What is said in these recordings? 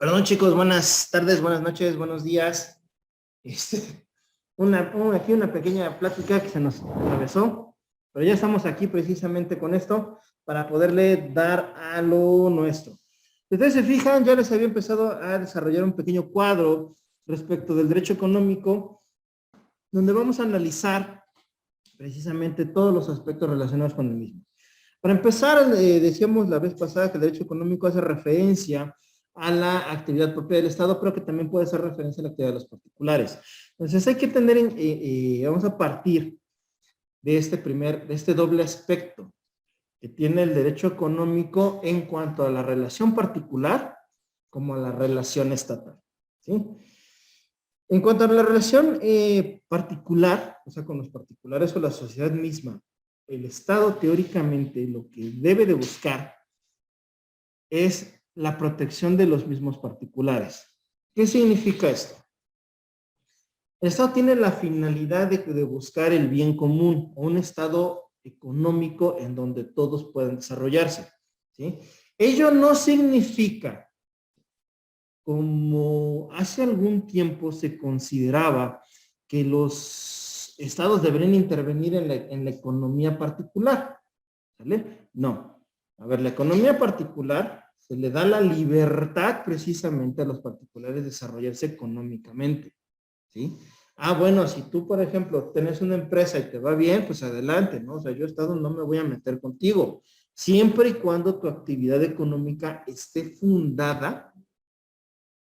Perdón, chicos, buenas tardes, buenas noches, buenos días. Este, aquí una pequeña plática que se nos atravesó, pero ya estamos aquí precisamente con esto para poderle dar a lo nuestro. Si ustedes se fijan, ya les había empezado a desarrollar un pequeño cuadro respecto del derecho económico, donde vamos a analizar precisamente todos los aspectos relacionados con el mismo. Para empezar, decíamos la vez pasada que el derecho económico hace referencia a la actividad propia del Estado, pero que también puede hacer referencia a la actividad de los particulares. Entonces hay que tener, vamos a partir de este doble aspecto que tiene el derecho económico en cuanto a la relación particular como a la relación estatal. ¿Sí? En cuanto a la relación particular, o sea, con los particulares o la sociedad misma, el Estado teóricamente lo que debe de buscar es la protección de los mismos particulares. ¿Qué significa esto? El Estado tiene la finalidad de buscar el bien común, o un Estado económico en donde todos puedan desarrollarse. ¿Sí? Ello no significa, como hace algún tiempo se consideraba, que los estados deberían intervenir en la economía particular. ¿Sale? No. A ver, la economía particular se le da la libertad precisamente a los particulares de desarrollarse económicamente. ¿Sí? Ah, bueno, si tú, por ejemplo, tienes una empresa y te va bien, pues adelante, ¿no? O sea, yo Estado no me voy a meter contigo, siempre y cuando tu actividad económica esté fundada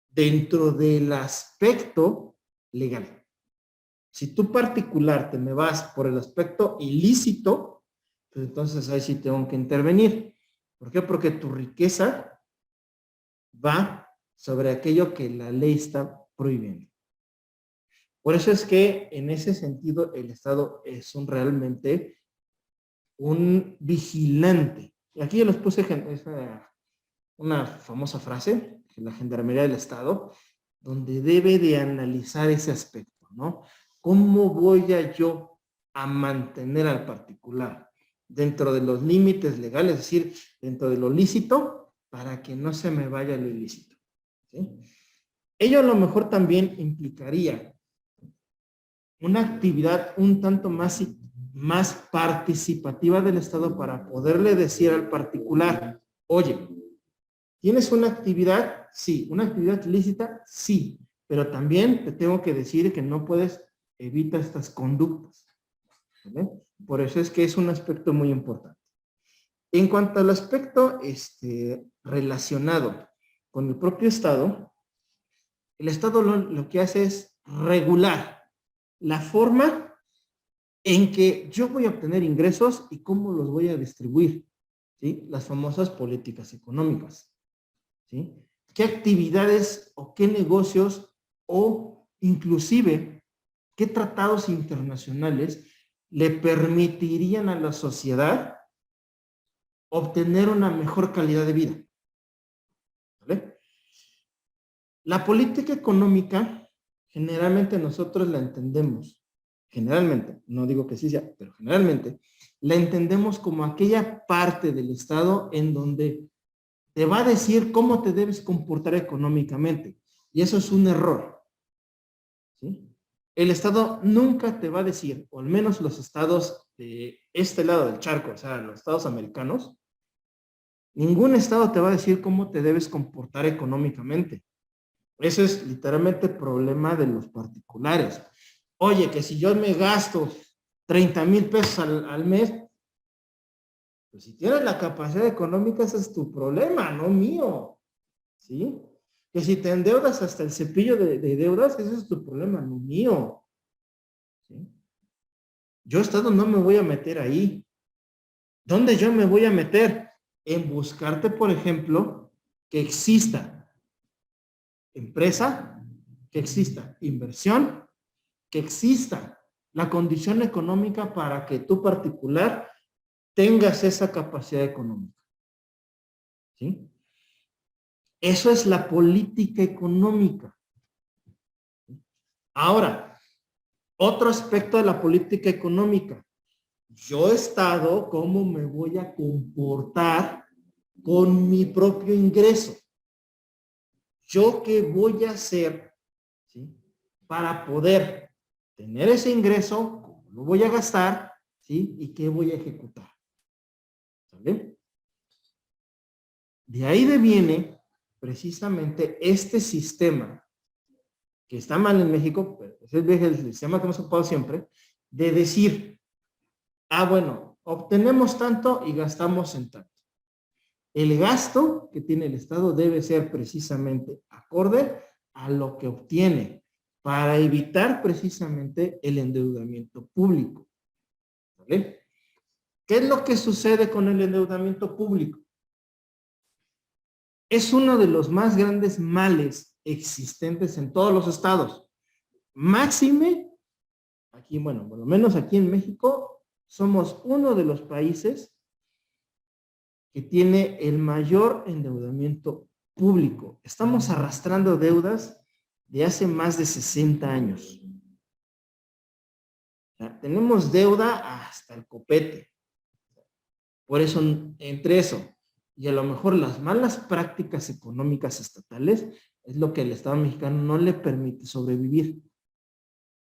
dentro del aspecto legal. Si tú particular te me vas por el aspecto ilícito, pues entonces ahí sí tengo que intervenir. ¿Por qué? Porque tu riqueza va sobre aquello que la ley está prohibiendo. Por eso es que en ese sentido el Estado es realmente un vigilante. Y aquí yo les puse una famosa frase, la gendarmería del Estado, donde debe de analizar ese aspecto, ¿no? ¿Cómo voy yo a mantener al particular dentro de los límites legales, es decir, dentro de lo lícito, para que no se me vaya lo ilícito? ¿Sí? Ello a lo mejor también implicaría una actividad un tanto más participativa del Estado para poderle decir al particular, oye, ¿tienes una actividad? Sí. ¿Una actividad lícita? Sí. Pero también te tengo que decir que no puedes evitar estas conductas. ¿Vale? Por eso es que es un aspecto muy importante. En cuanto al aspecto relacionado con el propio Estado, el Estado lo que hace es regular la forma en que yo voy a obtener ingresos y cómo los voy a distribuir. ¿Sí? Las famosas políticas económicas. ¿Sí? ¿Qué actividades o qué negocios o inclusive qué tratados internacionales le permitirían a la sociedad obtener una mejor calidad de vida? ¿Vale? La política económica generalmente nosotros la entendemos, generalmente, no digo que sí sea, pero generalmente la entendemos como aquella parte del Estado en donde te va a decir cómo te debes comportar económicamente. Y eso es un error. ¿Sí? El Estado nunca te va a decir, o al menos los estados de este lado del charco, o sea, los estados americanos, ningún estado te va a decir cómo te debes comportar económicamente. Eso es literalmente problema de los particulares. Oye, que si yo me gasto 30,000 pesos al mes, pues si tienes la capacidad económica, ese es tu problema, no mío. ¿Sí? Que si te endeudas hasta el cepillo de deudas, ese es tu problema, no mío. ¿Sí? Yo Estado no me voy a meter ahí. ¿Dónde yo me voy a meter? En buscarte, por ejemplo, que exista empresa, que exista inversión, que exista la condición económica para que tú particular tengas esa capacidad económica. ¿Sí? Eso es la política económica. Ahora, otro aspecto de la política económica. Yo Estado, ¿cómo me voy a comportar con mi propio ingreso? ¿yo qué voy a hacer, ¿sí?, para poder tener ese ingreso? ¿Cómo lo voy a gastar? ¿Sí? ¿Y qué voy a ejecutar? ¿Sale? De ahí deviene precisamente este sistema, que está mal en México, pero es el sistema que hemos ocupado siempre, de decir, bueno, obtenemos tanto y gastamos en tanto. El gasto que tiene el Estado debe ser precisamente acorde a lo que obtiene, para evitar precisamente el endeudamiento público. ¿Vale? ¿Qué es lo que sucede con el endeudamiento público? Es uno de los más grandes males existentes en todos los estados. Máxime, aquí, bueno, por lo menos aquí en México, somos uno de los países que tiene el mayor endeudamiento público. Estamos arrastrando deudas de hace más de 60 años. O sea, tenemos deuda hasta el copete. Por eso, entre eso y a lo mejor las malas prácticas económicas estatales, es lo que el Estado mexicano no le permite sobrevivir.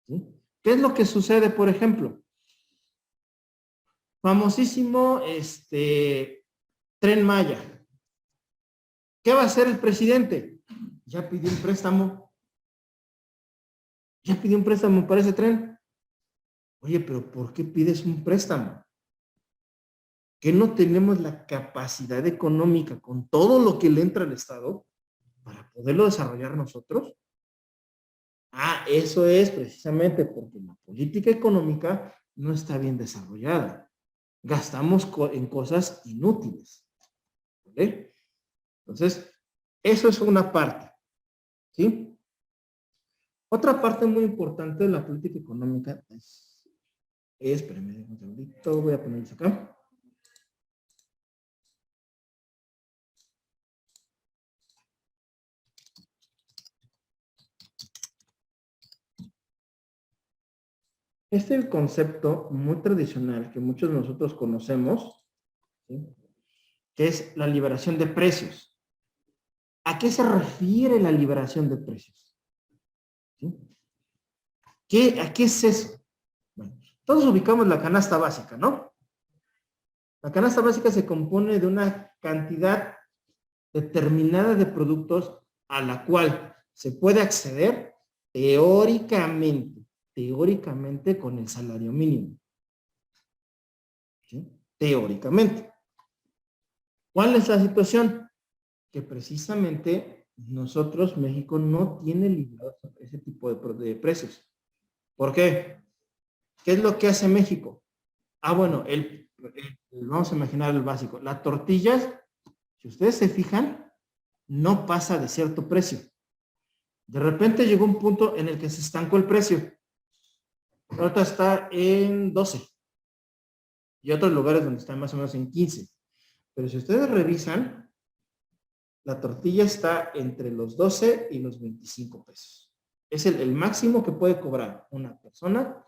¿Sí? ¿Qué es lo que sucede, por ejemplo? Famosísimo Tren Maya. ¿Qué va a hacer el presidente? Ya pidió un préstamo. Ya pidió un préstamo para ese tren. Oye, pero ¿por qué pides un préstamo? ¿Que no tenemos la capacidad económica con todo lo que le entra al Estado para poderlo desarrollar nosotros? Eso es precisamente porque la política económica no está bien desarrollada. Gastamos en cosas inútiles. ¿Vale? Entonces, eso es una parte. ¿Sí? Otra parte muy importante de la política económica espérame un segundito, voy a ponerlos acá. Este es el concepto muy tradicional que muchos de nosotros conocemos, ¿sí?, que es la liberación de precios. ¿A qué se refiere la liberación de precios? ¿Sí? ¿A qué es eso? Bueno, todos ubicamos la canasta básica, ¿no? La canasta básica se compone de una cantidad determinada de productos a la cual se puede acceder teóricamente con el salario mínimo. ¿Sí? Teóricamente. ¿Cuál es la situación? Que precisamente nosotros, México, no tiene liberados ese tipo de precios. ¿Por qué? ¿Qué es lo que hace México? Bueno, vamos a imaginar el básico. Las tortillas, si ustedes se fijan, no pasa de cierto precio. De repente llegó un punto en el que se estancó el precio. Ahorita está en 12. Y otros lugares donde está más o menos en 15. Pero si ustedes revisan, la tortilla está entre los 12 y los 25 pesos. Es el máximo que puede cobrar una persona,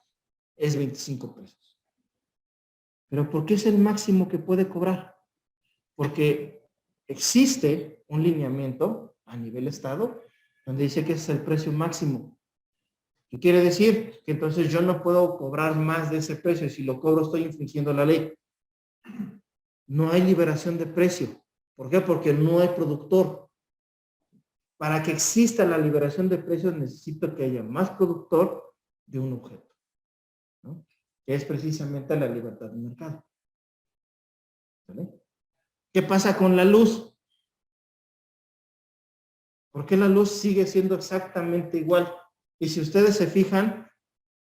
es 25 pesos. ¿Pero por qué es el máximo que puede cobrar? Porque existe un lineamiento a nivel estado donde dice que ese es el precio máximo. ¿Qué quiere decir? Que entonces yo no puedo cobrar más de ese precio. Si lo cobro, estoy infringiendo la ley. No hay liberación de precio. ¿Por qué? Porque no hay productor. Para que exista la liberación de precios, necesito que haya más productor de un objeto, ¿no? Que es precisamente la libertad de mercado. ¿Vale? ¿Qué pasa con la luz? ¿Por qué la luz sigue siendo exactamente igual? Y si ustedes se fijan,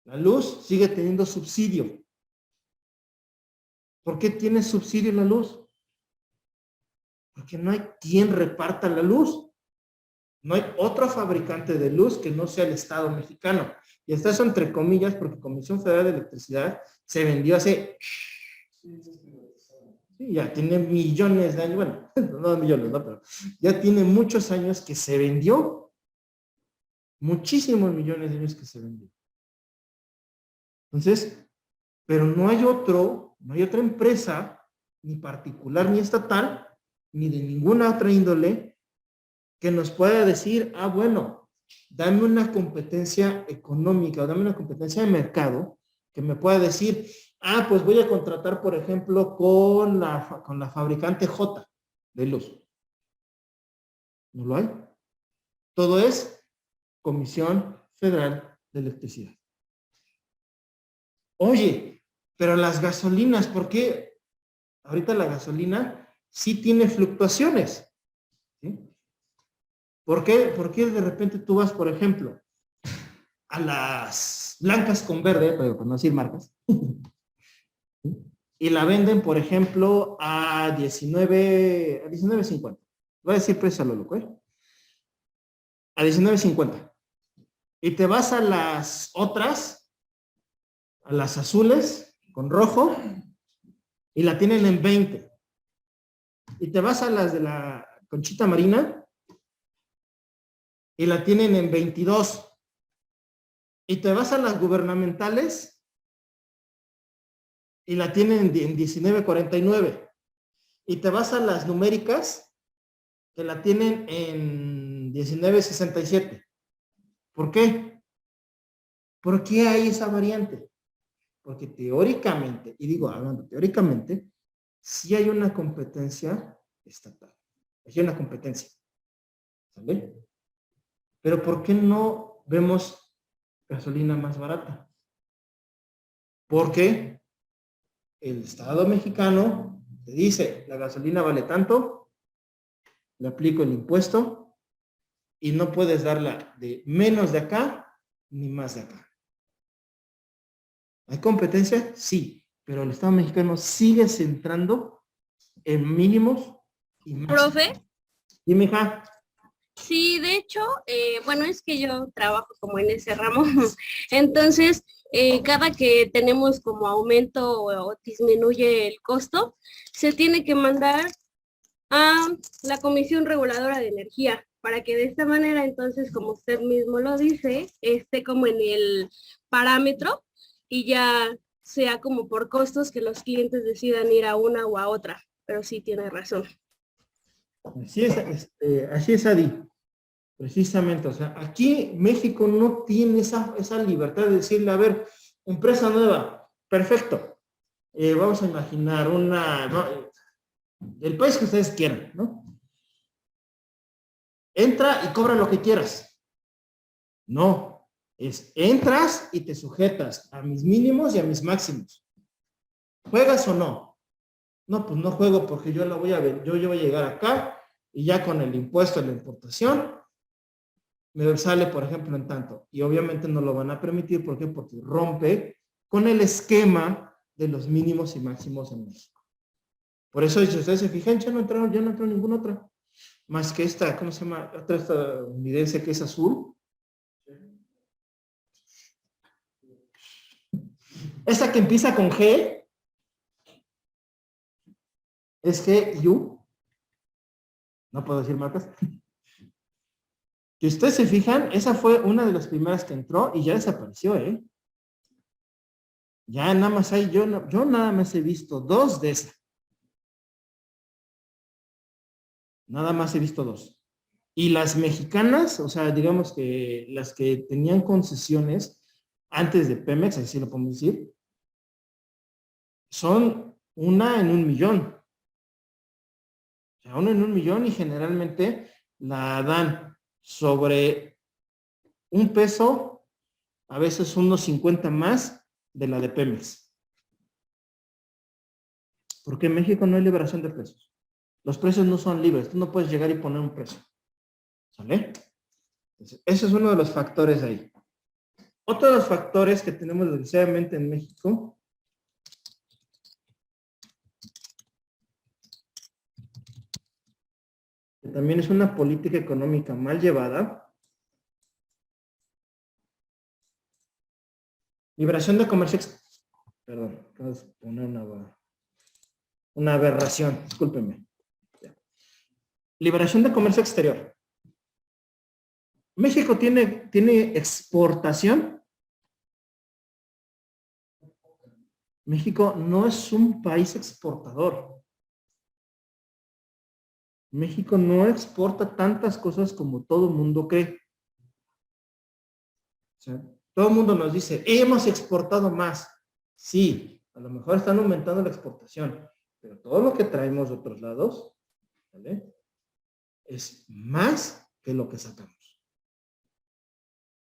la luz sigue teniendo subsidio. ¿Por qué tiene subsidio la luz? Porque no hay quien reparta la luz. No hay otro fabricante de luz que no sea el Estado mexicano. Y está eso entre comillas porque Comisión Federal de Electricidad se vendió hace... Sí, ya tiene millones de años, bueno, no millones, no, pero ya tiene muchos años que se vendió. Muchísimos millones de años que se vendió. Entonces, pero no hay otra empresa, ni particular, ni estatal, ni de ninguna otra índole, que nos pueda decir, ah, bueno, dame una competencia económica o dame una competencia de mercado que me pueda decir, ah, pues voy a contratar, por ejemplo, con la fabricante J de luz. ¿No lo hay? Todo es Comisión Federal de Electricidad. Oye, pero las gasolinas, ¿por qué? Ahorita la gasolina sí tiene fluctuaciones. ¿Sí? ¿Por qué? Porque de repente tú vas, por ejemplo, a las blancas con verde, pero por no decir marcas, y la venden, por ejemplo, a 19.50. Voy a decir precio a lo loco, ¿eh? A 19.50. Y te vas a las otras, a las azules, con rojo, y la tienen en 20. Y te vas a las de la conchita marina, y la tienen en 22. Y te vas a las gubernamentales, y la tienen en 19.49. Y te vas a las numéricas, que la tienen en 19.67. ¿Por qué? ¿Por qué hay esa variante? Porque teóricamente, y digo hablando teóricamente, sí hay una competencia estatal. Hay una competencia. ¿Sale? Pero ¿por qué no vemos gasolina más barata? Porque el Estado mexicano te dice, la gasolina vale tanto, le aplico el impuesto y no puedes darla de menos de acá ni más de acá. ¿Hay competencia? Sí, pero el Estado mexicano sigue centrando en mínimos y máximos. Profe, ¿Y mija? sí, de hecho, bueno, es que yo trabajo como en ese ramo, entonces cada que tenemos como aumento o disminuye el costo, se tiene que mandar a la Comisión Reguladora de Energía para que de esta manera, entonces, como usted mismo lo dice, esté como en el parámetro y ya sea como por costos que los clientes decidan ir a una o a otra, pero sí tiene razón. Así es, Adi. Precisamente, o sea, aquí México no tiene esa libertad de decirle, a ver, empresa nueva, perfecto. Vamos a imaginar no, el país que ustedes quieran, ¿no? Entra y cobra lo que quieras. No, entras y te sujetas a mis mínimos y a mis máximos. ¿Juegas o no? No, pues no juego porque yo lo voy a ver, yo voy a llegar acá y ya con el impuesto de la importación me sale, por ejemplo, en tanto. Y obviamente no lo van a permitir. ¿Por qué? Porque rompe con el esquema de los mínimos y máximos en México. Por eso, si ustedes se fijan, ya no entró ninguna otra. Más que esta, ¿cómo se llama? Otra estadounidense que es azul. Esta que empieza con G es GU. No puedo decir marcas. Si ustedes se fijan, esa fue una de las primeras que entró y ya desapareció, ¿eh? Ya nada más hay, yo nada más he visto dos de esas. Nada más he visto dos. Y las mexicanas, o sea, digamos que las que tenían concesiones antes de Pemex, así lo podemos decir, son una en 1,000,000. O sea, una en 1,000,000 y generalmente la dan sobre $1, a veces unos 50 más de la de Pemex. Porque en México no hay liberación de precios. Los precios no son libres. Tú no puedes llegar y poner un precio. ¿Sale? Entonces, ese es uno de los factores ahí. Otro de los factores que tenemos desgraciadamente en México que también es una política económica mal llevada. Liberación de comercio. Perdón, vamos a poner una aberración, discúlpenme. Liberación de comercio exterior. México tiene exportación. México no es un país exportador. México no exporta tantas cosas como todo el mundo cree. O sea, todo el mundo nos dice, hemos exportado más. Sí, a lo mejor están aumentando la exportación, pero todo lo que traemos de otros lados, ¿vale? Es más que lo que sacamos.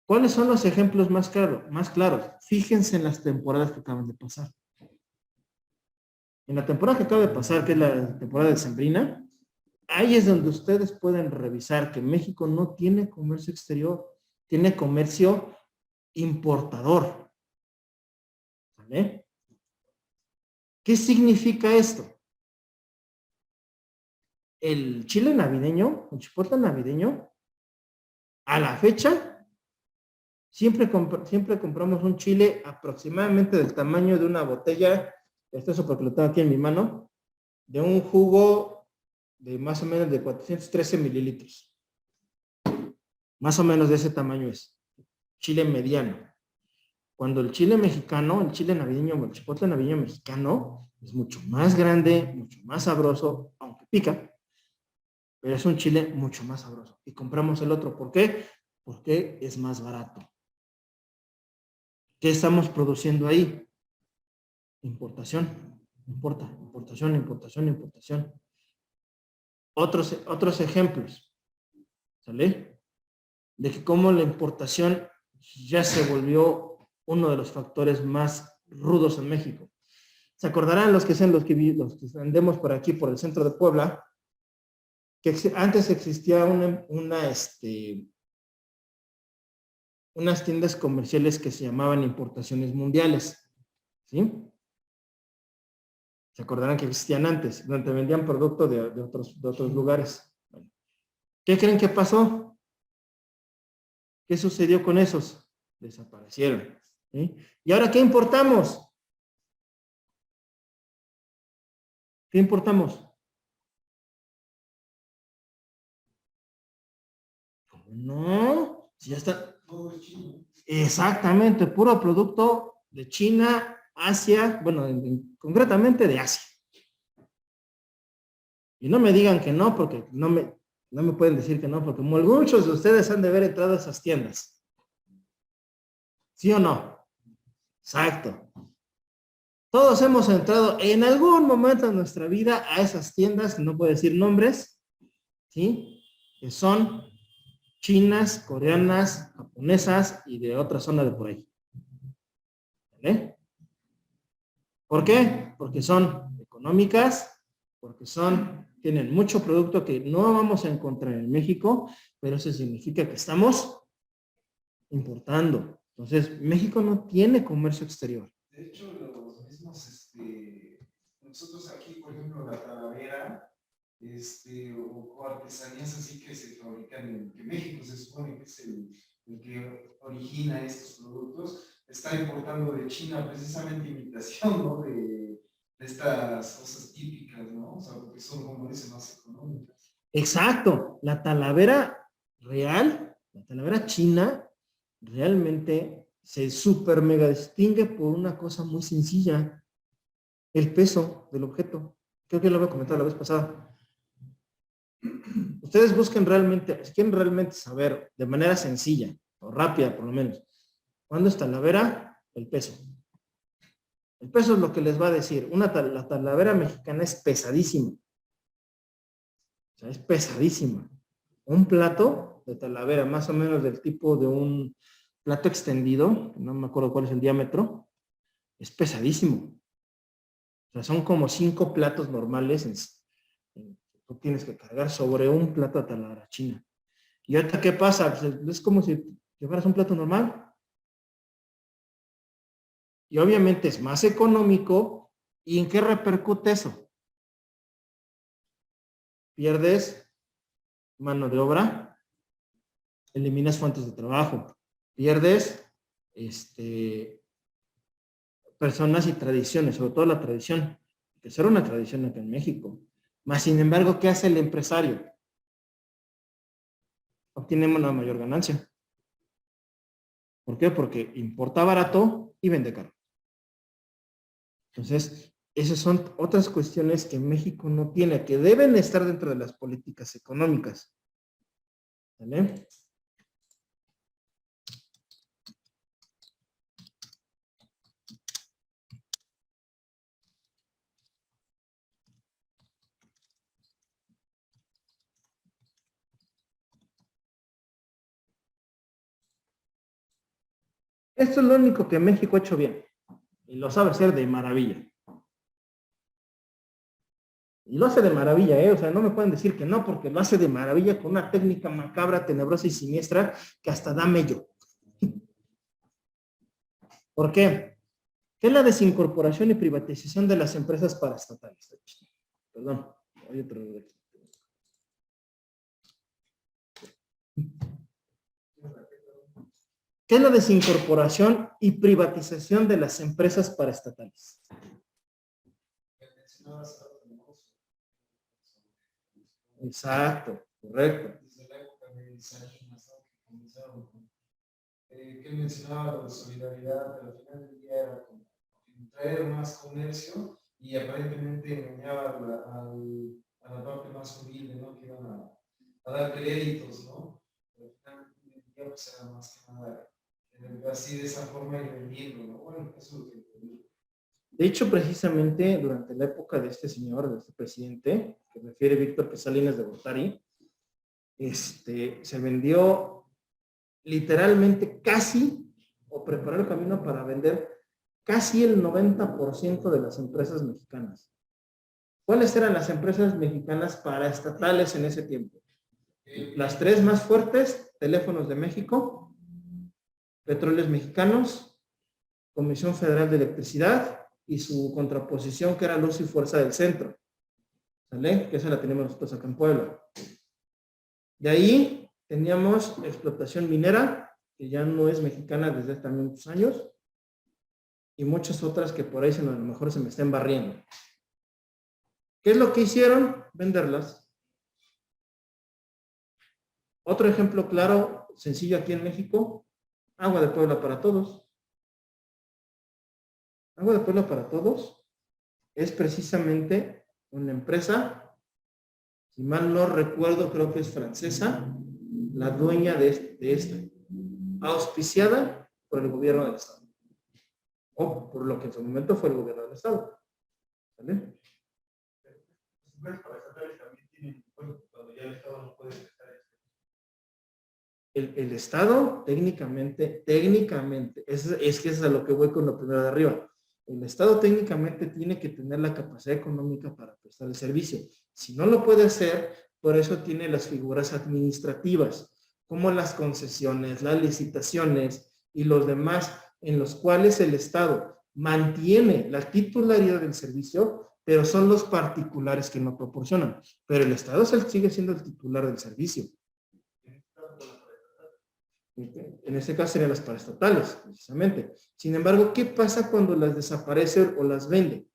¿Cuáles son los ejemplos más claros? Fíjense en las temporadas que acaban de pasar. En la temporada que acaba de pasar, que es la temporada decembrina, ahí es donde ustedes pueden revisar que México no tiene comercio exterior, tiene comercio importador. ¿Vale? ¿Qué significa esto? El chile navideño, el chipotle navideño, a la fecha, siempre compramos un chile aproximadamente del tamaño de una botella, esto es porque lo tengo aquí en mi mano, de un jugo de más o menos de 413 mililitros. Más o menos de ese tamaño es. Chile mediano. Cuando el chile mexicano, el chile navideño, el chipotle navideño mexicano, es mucho más grande, mucho más sabroso, aunque pica, pero es un chile mucho más sabroso. Y compramos el otro. ¿Por qué? Porque es más barato. ¿Qué estamos produciendo ahí? Importación. Importación. Otros ejemplos. ¿Sale? De que cómo la importación ya se volvió uno de los factores más rudos en México. Se acordarán los que andemos por aquí, por el centro de Puebla, que antes existía unas tiendas comerciales que se llamaban importaciones mundiales, ¿sí? Se acordarán que existían antes, donde vendían producto de otros lugares. Bueno, ¿qué creen que pasó? ¿Qué sucedió con esos? Desaparecieron, ¿sí? ¿Y ahora qué importamos? ¿Qué importamos? No, ya está. Exactamente, puro producto de China, Asia, bueno, concretamente de Asia. Y no me digan que no, porque no me pueden decir que no, porque muchos de ustedes han de haber entrado a esas tiendas. ¿Sí o no? Exacto. Todos hemos entrado en algún momento de nuestra vida a esas tiendas, no puedo decir nombres, ¿sí? Que son chinas, coreanas, japonesas y de otra zona de por ahí. ¿Vale? ¿Por qué? Porque son económicas, porque tienen mucho producto que no vamos a encontrar en México, pero eso significa que estamos importando. Entonces, México no tiene comercio exterior. De hecho, los mismos, nosotros aquí, por ejemplo, la Talavera, o artesanías así que se fabrican que México se supone que es el que origina estos productos, está importando de China precisamente imitación, ¿no? De estas cosas típicas, ¿no? O sea, porque son, como dicen, más económicas. Exacto. La talavera real, la talavera china, realmente se super mega distingue por una cosa muy sencilla, el peso del objeto. Creo que lo había comentado la vez pasada. Ustedes busquen realmente, si quieren realmente saber de manera sencilla o rápida por lo menos, ¿cuándo es talavera? El peso. El peso es lo que les va a decir. La talavera mexicana es pesadísima. O sea, es pesadísima. Un plato de talavera, más o menos del tipo de un plato extendido, no me acuerdo cuál es el diámetro, es pesadísimo. O sea, son como 5 platos normales tú tienes que cargar sobre un plato de talavera china. ¿Y ahorita qué pasa? Pues es como si llevaras un plato normal. Y obviamente es más económico. ¿Y en qué repercute eso? Pierdes mano de obra, eliminas fuentes de trabajo, pierdes personas y tradiciones, sobre todo la tradición, que será una tradición acá en México. Más sin embargo, ¿qué hace el empresario? Obtiene una mayor ganancia. ¿Por qué? Porque importa barato y vende caro. Entonces, esas son otras cuestiones que México no tiene, que deben estar dentro de las políticas económicas. ¿Vale? Esto es lo único que México ha hecho bien. Y lo sabe hacer de maravilla. Y lo hace de maravilla, ¿eh? O sea, no me pueden decir que no, porque lo hace de maravilla con una técnica macabra, tenebrosa y siniestra que hasta da mello. ¿Por qué? ¿Qué es la desincorporación y privatización de las empresas paraestatales? Perdón, hay otro de aquí. ¿Qué es la desincorporación y privatización de las empresas paraestatales? Exacto, correcto. Desde la época de Salinas, ¿no? Que comenzaron con, que él mencionaba la solidaridad, pero al final del día era como traer más comercio y aparentemente engañaba a la parte más humilde, ¿no? Que iban a dar créditos, ¿no? Pero al final del día pues era más que nada así de esa forma y vendiendo, ¿no? Bueno, eso es lo que entendí. De hecho, precisamente durante la época de este señor, de este presidente, que refiere Víctor P. Salinas de Gortari, se vendió literalmente casi, o preparó el camino para vender casi el 90% de las empresas mexicanas. ¿Cuáles eran las empresas mexicanas paraestatales en ese tiempo? Las tres más fuertes: Teléfonos de México, Petróleos Mexicanos, Comisión Federal de Electricidad y su contraposición, que era Luz y Fuerza del Centro. ¿Sale? Que esa la tenemos nosotros acá en Puebla. De ahí teníamos explotación minera, que ya no es mexicana desde también muchos años, y muchas otras que por ahí a lo mejor se me estén barriendo. ¿Qué es lo que hicieron? Venderlas. Otro ejemplo claro, sencillo aquí en México: Agua de Puebla para Todos. Agua de Puebla para Todos es precisamente una empresa, si mal no recuerdo, creo que es francesa, la dueña de esta, auspiciada por el gobierno del Estado, o por lo que en su momento fue el gobierno del Estado. ¿Vale? El Estado técnicamente, es que es a lo que voy con lo primero de arriba. El Estado técnicamente tiene que tener la capacidad económica para prestar el servicio. Si no lo puede hacer, por eso tiene las figuras administrativas, como las concesiones, las licitaciones y los demás, en los cuales el Estado mantiene la titularidad del servicio, pero son los particulares que no proporcionan. Pero el Estado sigue siendo el titular del servicio. En este caso serían las paraestatales, precisamente. Sin embargo, ¿qué pasa cuando las desaparece o las vende?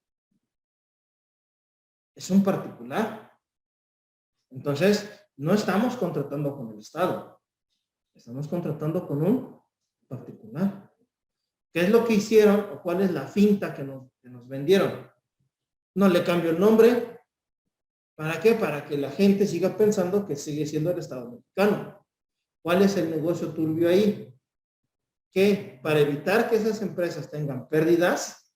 Es un particular. Entonces, no estamos contratando con el Estado. Estamos contratando con un particular. ¿Qué es lo que hicieron o cuál es la finta que nos vendieron? No le cambio el nombre. ¿Para qué? Para que la gente siga pensando que sigue siendo el Estado mexicano. ¿Cuál es el negocio turbio ahí? Que para evitar que esas empresas tengan pérdidas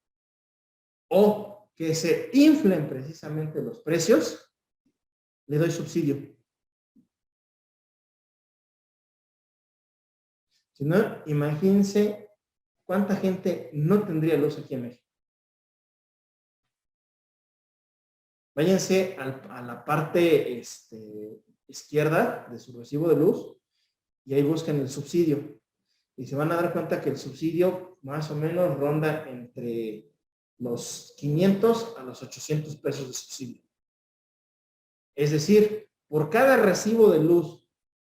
o que se inflen precisamente los precios, le doy subsidio. Si no, imagínense cuánta gente no tendría luz aquí en México. Váyanse a la parte izquierda de su recibo de luz y ahí buscan el subsidio. Y se van a dar cuenta que el subsidio más o menos ronda entre los 500 a los 800 pesos de subsidio. Es decir, por cada recibo de luz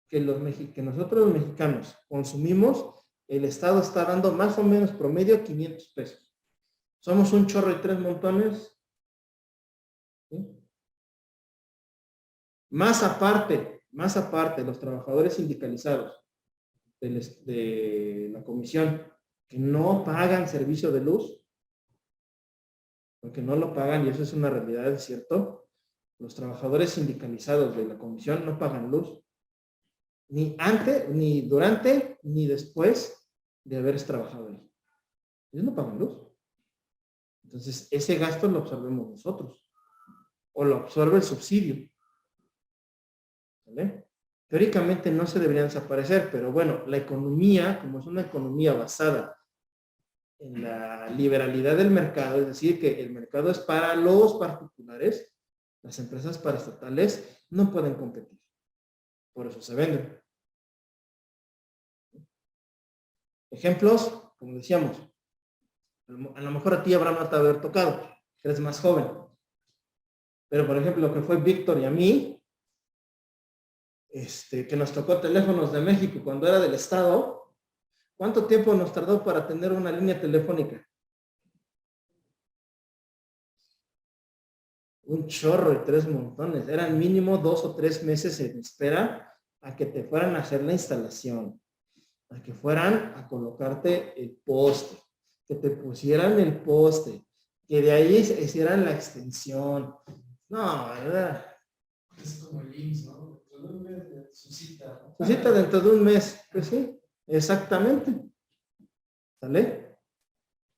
que nosotros los mexicanos consumimos, el Estado está dando más o menos promedio 500 pesos. Somos un chorro y tres montones. ¿Sí? Más aparte, los trabajadores sindicalizados de la comisión que no pagan servicio de luz, porque no lo pagan y eso es una realidad, es cierto. Los trabajadores sindicalizados de la comisión no pagan luz, ni antes, ni durante, ni después de haber trabajado ahí. Ellos no pagan luz. Entonces, ese gasto lo absorbemos nosotros, o lo absorbe el subsidio. ¿Vale? Teóricamente no se deberían desaparecer, pero bueno, la economía, como es una economía basada en la liberalidad del mercado, es decir, que el mercado es para los particulares, las empresas paraestatales no pueden competir. Por eso se venden. Ejemplos, como decíamos, a lo mejor a ti Abraham no te haber tocado, que eres más joven. Pero por ejemplo, lo que fue Víctor y a mí, que nos tocó teléfonos de México cuando era del Estado, ¿cuánto tiempo nos tardó para tener una línea telefónica? Un chorro y 3 montones. Eran mínimo 2 o 3 meses en espera a que te fueran a hacer la instalación, a que fueran a colocarte el poste, que te pusieran el poste, que de ahí hicieran la extensión. No, ¿verdad? Es como el IMSS, ¿no? Su cita, ¿no? Su cita dentro de un mes. Pues sí, exactamente. ¿Sale?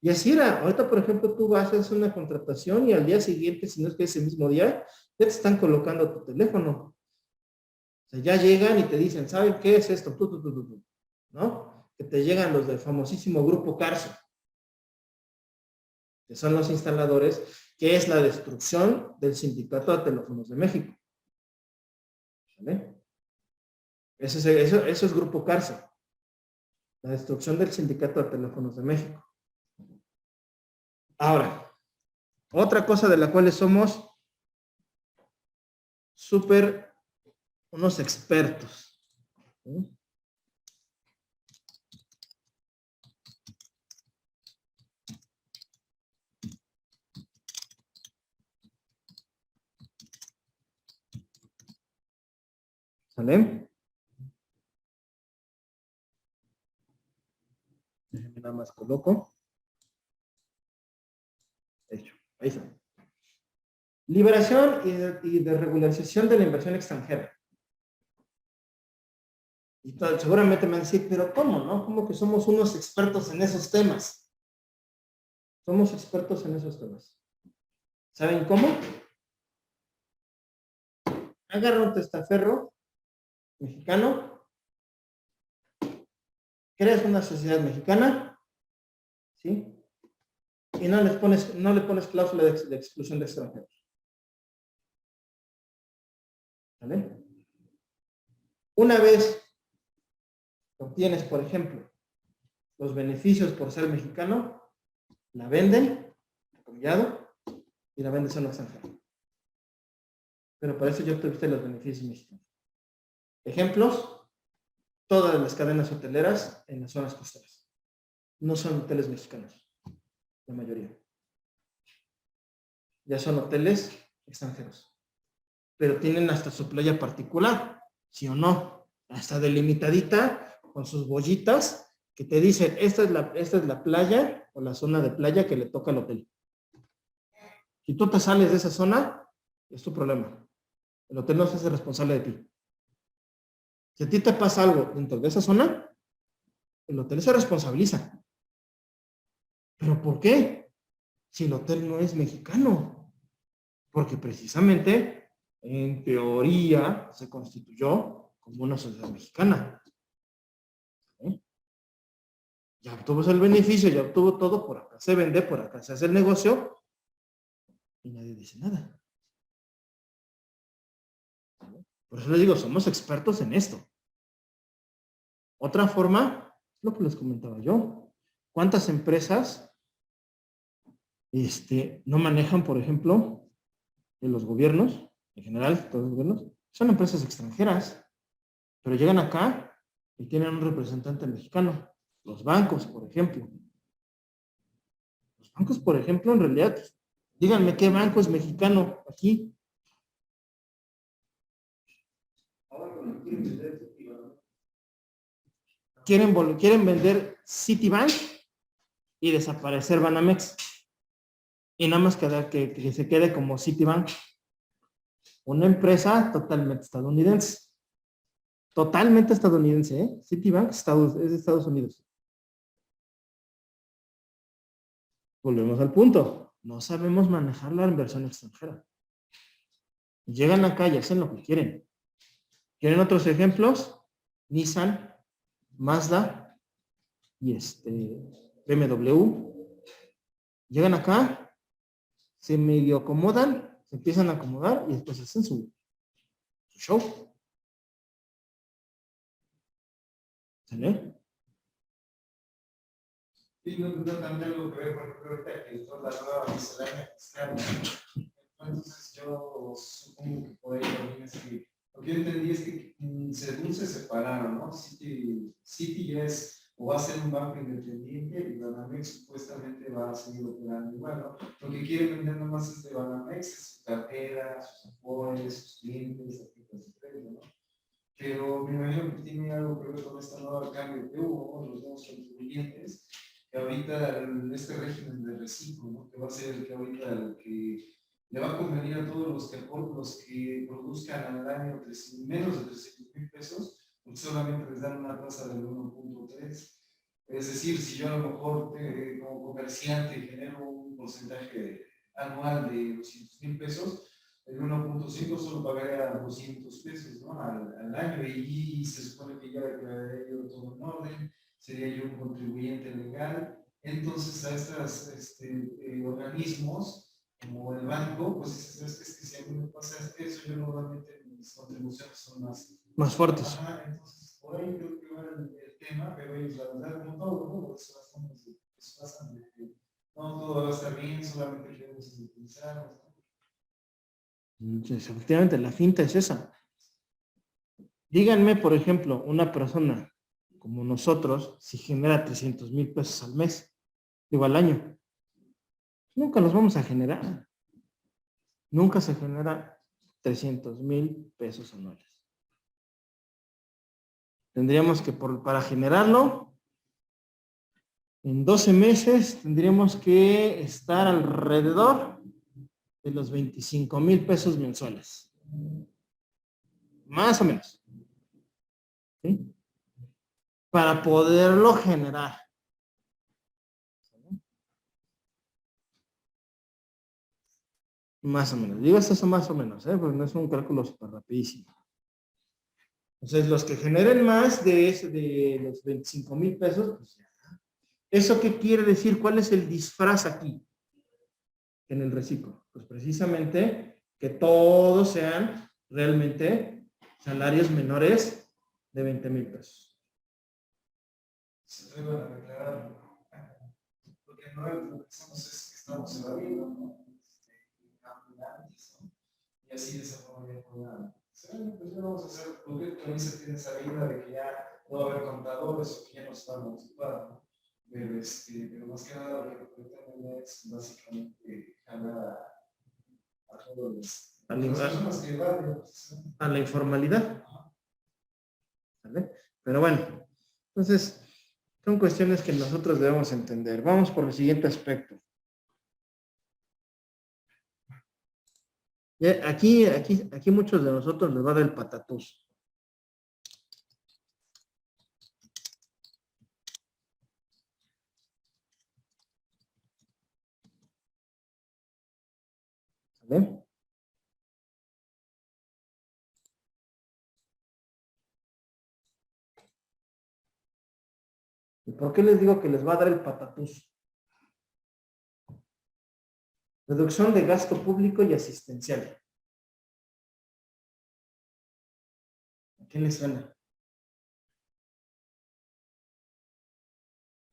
Y así era. Ahorita, por ejemplo, tú vas a hacer una contratación y al día siguiente, si no es que ese mismo día, ya te están colocando tu teléfono. O sea, ya llegan y te dicen, ¿saben qué es esto? ¿No? Que te llegan los del famosísimo grupo Carso, que son los instaladores, que es la destrucción del Sindicato de Teléfonos de México. ¿Vale? Eso es Grupo Carso. La destrucción del Sindicato de Teléfonos de México. Ahora, otra cosa de la cual somos súper unos expertos. ¿Sí? ¿Sale? Déjenme nada más coloco. Hecho. Ahí está. Liberación y de regularización de la inversión extranjera. Y seguramente me van a decir, pero ¿cómo, no? ¿Cómo que somos unos expertos en esos temas? Somos expertos en esos temas. ¿Saben cómo? Agarra un testaferro mexicano, creas una sociedad mexicana, ¿sí? Y no le pones cláusula de exclusión de extranjeros. ¿Vale? Una vez obtienes, por ejemplo, los beneficios por ser mexicano, la venden, cambiado, y la vendes a un extranjero. Pero para eso yo obtuviste los beneficios mexicanos. Ejemplos, todas las cadenas hoteleras en las zonas costeras. No son hoteles mexicanos, la mayoría. Ya son hoteles extranjeros. Pero tienen hasta su playa particular, ¿sí o no? Hasta delimitadita, con sus bollitas, que te dicen, esta es la playa o la zona de playa que le toca al hotel. Si tú te sales de esa zona, es tu problema. El hotel no se hace responsable de ti. Si a ti te pasa algo dentro de esa zona, el hotel se responsabiliza. ¿Pero por qué? Si el hotel no es mexicano. Porque precisamente, en teoría, se constituyó como una sociedad mexicana. ¿Eh? Ya obtuvo el beneficio, ya obtuvo todo, por acá se vende, por acá se hace el negocio y nadie dice nada. Por eso les digo, somos expertos en esto. Otra forma, lo que les comentaba yo. ¿Cuántas empresas no manejan, por ejemplo, de los gobiernos, en general, todos los gobiernos, son empresas extranjeras, pero llegan acá y tienen un representante mexicano? Los bancos, por ejemplo. Los bancos, por ejemplo, en realidad, díganme qué banco es mexicano aquí. Quieren vender Citibank y desaparecer Banamex. Y nada más que se quede como Citibank, una empresa totalmente estadounidense. Totalmente estadounidense, ¿eh? Citibank es de Estados Unidos. Volvemos al punto. No sabemos manejar la inversión extranjera. Llegan acá y hacen lo que quieren. ¿Quieren otros ejemplos? Nissan, Mazda y BMW. Llegan acá, se medio acomodan, se empiezan a acomodar y después hacen su show. ¿Sale? Sí, no tendrá también algo que ver, por ejemplo, ahorita que toda la nueva miscelánea fiscal, ¿no? Entonces yo supongo que por ahí también es que, lo que yo entendí es que según se separaron, ¿no? Citi ya es, o va a ser un banco independiente y Banamex supuestamente va a seguir operando igual, ¿no? Lo que quieren vender nomás es de Banamex, es su cartera, sus afores, sus clientes, tarjetas de crédito, ¿no? Pero me imagino que tiene algo que ver con esta nueva cambio que hubo, ¿no? Los nuevos contribuyentes, que ahorita este régimen de reciclo, ¿no? Que va a ser el que ahorita el que le va a convenir a todos los que produzcan al año menos de 300,000 pesos, porque solamente les dan una tasa del 1.3. Es decir, si yo a lo mejor como comerciante genero un porcentaje anual de 200,000 pesos, el 1.5 solo pagaría 200 pesos, ¿no? Al año, y se supone que ya declararé yo todo en orden, sería yo un contribuyente legal. Entonces a estos organismos como el banco, pues es que si a mí me pasa eso, yo normalmente mis contribuciones son Más fuertes. Ajá, entonces por ahí creo que va el tema, pero ellos la verdad como todo, ¿no? Pues se basan de que no todo va a estar bien, solamente queremos utilizar. Entonces, efectivamente, la finta es esa. Díganme, por ejemplo, una persona como nosotros, si genera 300,000 pesos al mes, digo al año, nunca los vamos a generar. Nunca se genera 300,000 pesos anuales. Tendríamos que, para generarlo, en 12 meses tendríamos que estar alrededor de los 25,000 pesos mensuales. Más o menos. ¿Sí? Para poderlo generar. Más o menos. Digo eso más o menos, porque no es un cálculo súper rapidísimo. Entonces, los que generen más de los 25,000 pesos, pues ya. ¿Eso qué quiere decir? ¿Cuál es el disfraz aquí? En el reciclo. Pues precisamente que todos sean realmente salarios menores de 20,000 pesos. Se atrevan a declarar, porque no lo que hacemos es que estamos evadiendo, ¿no? Ambulantes, ¿no? Y así de esa forma ya podrán. Pues ya vamos a hacer, porque también se tiene esa idea de que ya no va a haber contadores o que ya no se van a ocupar, ¿no? Pero más que nada lo que pretenden es básicamente jalar a todos los personas que van a la informalidad. ¿Vale? Pero bueno, entonces son cuestiones que nosotros debemos entender. Vamos por el siguiente aspecto. Aquí muchos de nosotros les va a dar el patatús. ¿Vale? ¿Y por qué les digo que les va a dar el patatús? Reducción de gasto público y asistencial. ¿A quién les suena?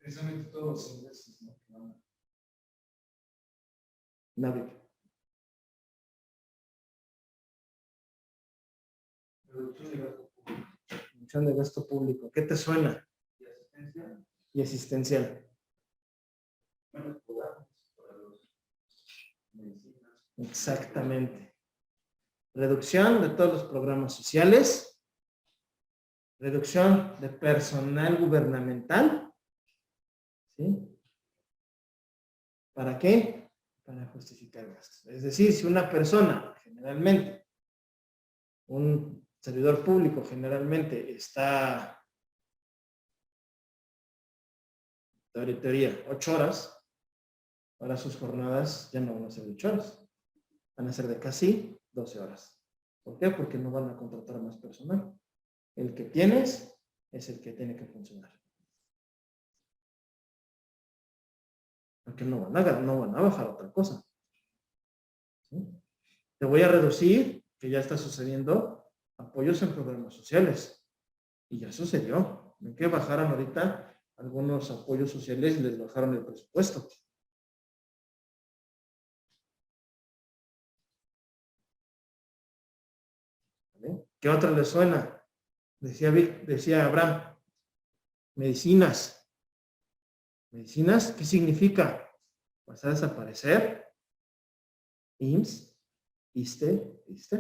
precisamente todos los ingresos, ¿no? Nadie. Reducción de gasto público. ¿Qué te suena? Y asistencial. Exactamente. Reducción de todos los programas sociales. Reducción de personal gubernamental. ¿Sí? ¿Para qué? para justificar gastos. Es decir, si una persona, generalmente, un servidor público generalmente está, en teoría, 8 horas, ahora sus jornadas ya no van a ser de 8 horas, van a ser de casi 12 horas. ¿Por qué? Porque no van a contratar más personal. El que tienes es el que tiene que funcionar. Porque no van a bajar otra cosa. ¿Sí? Te voy a reducir, que ya está sucediendo, apoyos en programas sociales. Y ya sucedió. Ven que bajaron ahorita algunos apoyos sociales y les bajaron el presupuesto. ¿Vale? ¿Qué otra les suena? Decía Abraham, medicinas. ¿Medicinas? ¿Qué significa? ¿Vas a desaparecer? IMSS, ISSSTE.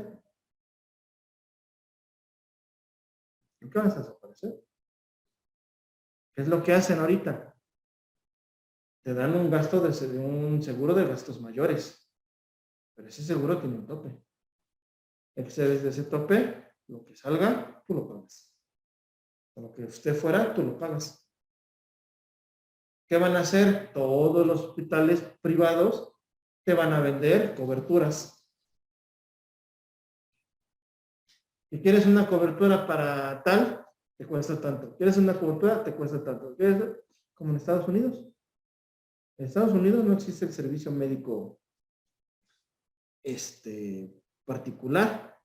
¿Por qué vas a desaparecer? ¿Qué es lo que hacen ahorita? Te dan un gasto de un seguro de gastos mayores. Pero ese seguro tiene un tope. Excedes de ese tope, lo que salga, tú lo pagas. Con lo que usted fuera, tú lo pagas. ¿Qué van a hacer? Todos los hospitales privados te van a vender coberturas. Si quieres una cobertura para tal, te cuesta tanto. ¿Quieres una cobertura? Te cuesta tanto. ¿Quieres? Como en Estados Unidos. En Estados Unidos no existe el servicio médico particular.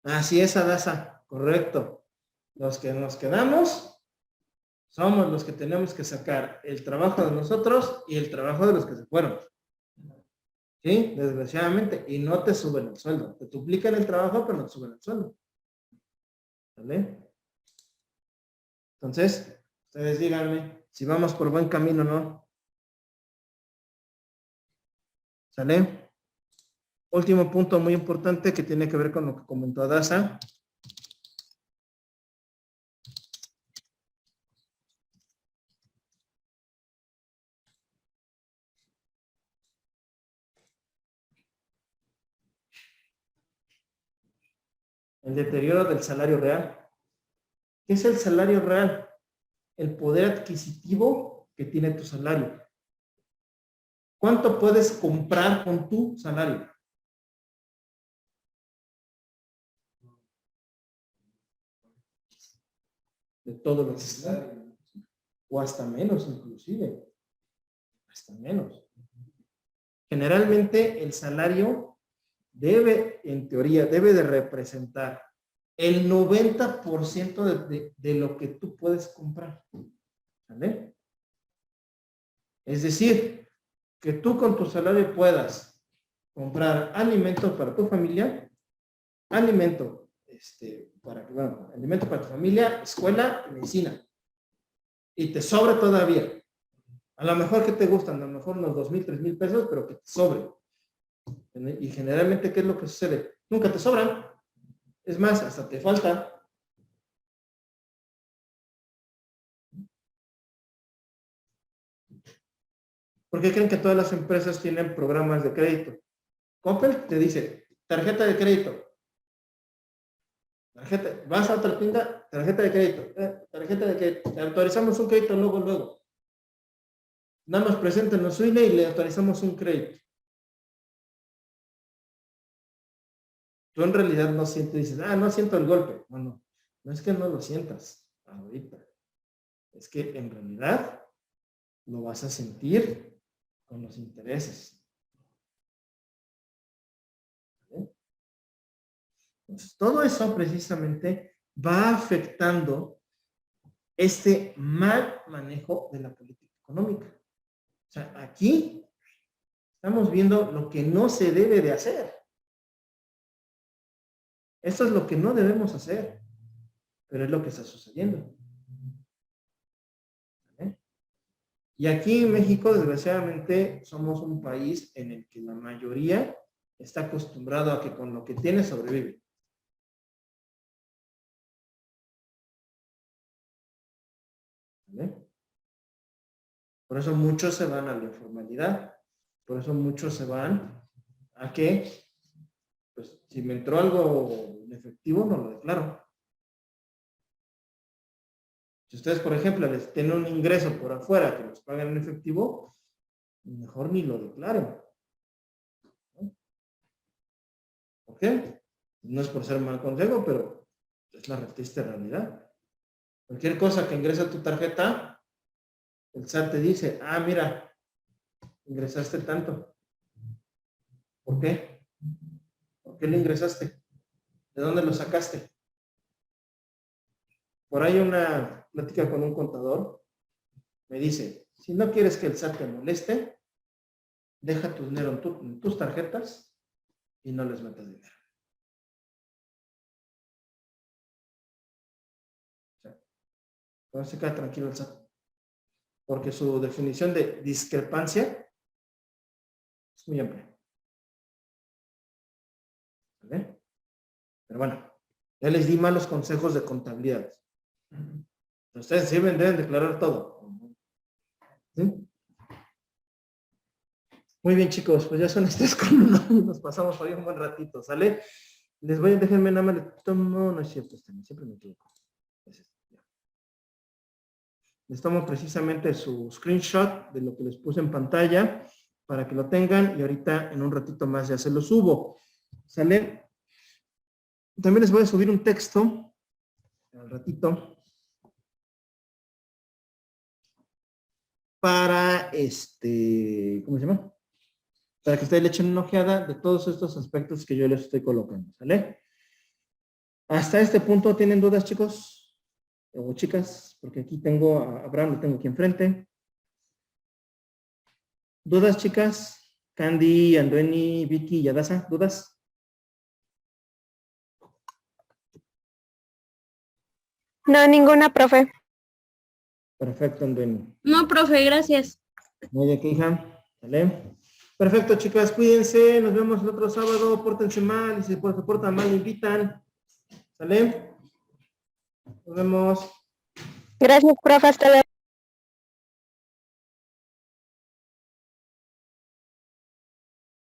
Así es, Adasa, correcto. Los que nos quedamos somos los que tenemos que sacar el trabajo de nosotros y el trabajo de los que se fueron. ¿Sí? Desgraciadamente. Y no te suben el sueldo. Te duplican el trabajo, pero no te suben el sueldo. ¿Vale? Entonces, ustedes díganme si vamos por buen camino o no. ¿Sale? Último punto muy importante que tiene que ver con lo que comentó Adasa. El deterioro del salario real. ¿Qué es el salario real? El poder adquisitivo que tiene tu salario. ¿Cuánto puedes comprar con tu salario? De todo lo que está. O hasta menos, inclusive. Hasta menos. Generalmente el salario debe, en teoría, debe de representar el 90% de lo que tú puedes comprar. ¿Vale? Es decir, que tú con tu salario puedas comprar alimento para tu familia, alimento alimento para tu familia, escuela, medicina. Y te sobre todavía. A lo mejor que te gustan, a lo mejor unos 2,000, 3,000 pesos, pero que te sobre. Y generalmente, ¿qué es lo que sucede? Nunca te sobran. Es más, hasta te falta. ¿Por qué creen que todas las empresas tienen programas de crédito? Coppel te dice, tarjeta de crédito. Vas a otra tienda, tarjeta de crédito. Tarjeta de crédito. Le autorizamos un crédito luego. Nada más preséntenos su INE y le autorizamos un crédito. Tú en realidad no sientes, dices, no siento el golpe. Bueno, no es que no lo sientas ahorita. Es que en realidad lo vas a sentir con los intereses. ¿Vale? Entonces, todo eso precisamente va afectando este mal manejo de la política económica. O sea, aquí estamos viendo lo que no se debe de hacer. Esto es lo que no debemos hacer, pero es lo que está sucediendo. ¿Vale? Y aquí en México, desgraciadamente, somos un país en el que la mayoría está acostumbrado a que con lo que tiene sobrevive. ¿Vale? Por eso muchos se van a la informalidad. Por eso muchos se van a que, pues, si me entró algo en efectivo, no lo declaro. Si ustedes, por ejemplo, les tienen un ingreso por afuera que los pagan en efectivo, mejor ni lo declaren. ¿Por qué? No es por ser mal consejo, pero es la triste realidad. Cualquier cosa que ingresa a tu tarjeta, el SAT te dice, ah, mira, ingresaste tanto. ¿Por qué? ¿Por qué lo ingresaste? ¿De dónde lo sacaste? Por ahí una plática con un contador me dice, si no quieres que el SAT te moleste, deja tu dinero en tus tarjetas y no les metas dinero. Entonces se queda tranquilo el SAT. Porque su definición de discrepancia es muy amplia. ¿Vale? Pero bueno, ya les di malos consejos de contabilidad. Ustedes deben declarar todo. ¿Sí? Muy bien, chicos, pues ya son las 3:01. Nos pasamos hoy un buen ratito, ¿sale? Les voy a dejarme nada más. No es cierto, siempre me equivoco. Les tomo precisamente su screenshot de lo que les puse en pantalla para que lo tengan y ahorita en un ratito más ya se lo subo. ¿Sale? También les voy a subir un texto al ratito para ¿cómo se llama? Para que ustedes le echen una ojeada de todos estos aspectos que yo les estoy colocando. ¿Sale? Hasta este punto, ¿tienen dudas, chicos? O chicas, porque aquí tengo a Abraham, lo tengo aquí enfrente. ¿Dudas, chicas? Candy, Andueni, Vicky y Adasa, ¿dudas? No, ninguna, profe. Perfecto, Andueni. No, profe, gracias. Muy bien, hija. ¿Vale? Perfecto, chicas, cuídense. Nos vemos el otro sábado. Pórtense mal y si se portan mal, invitan. ¿Sale? Nos vemos. Gracias, profe. Hasta luego.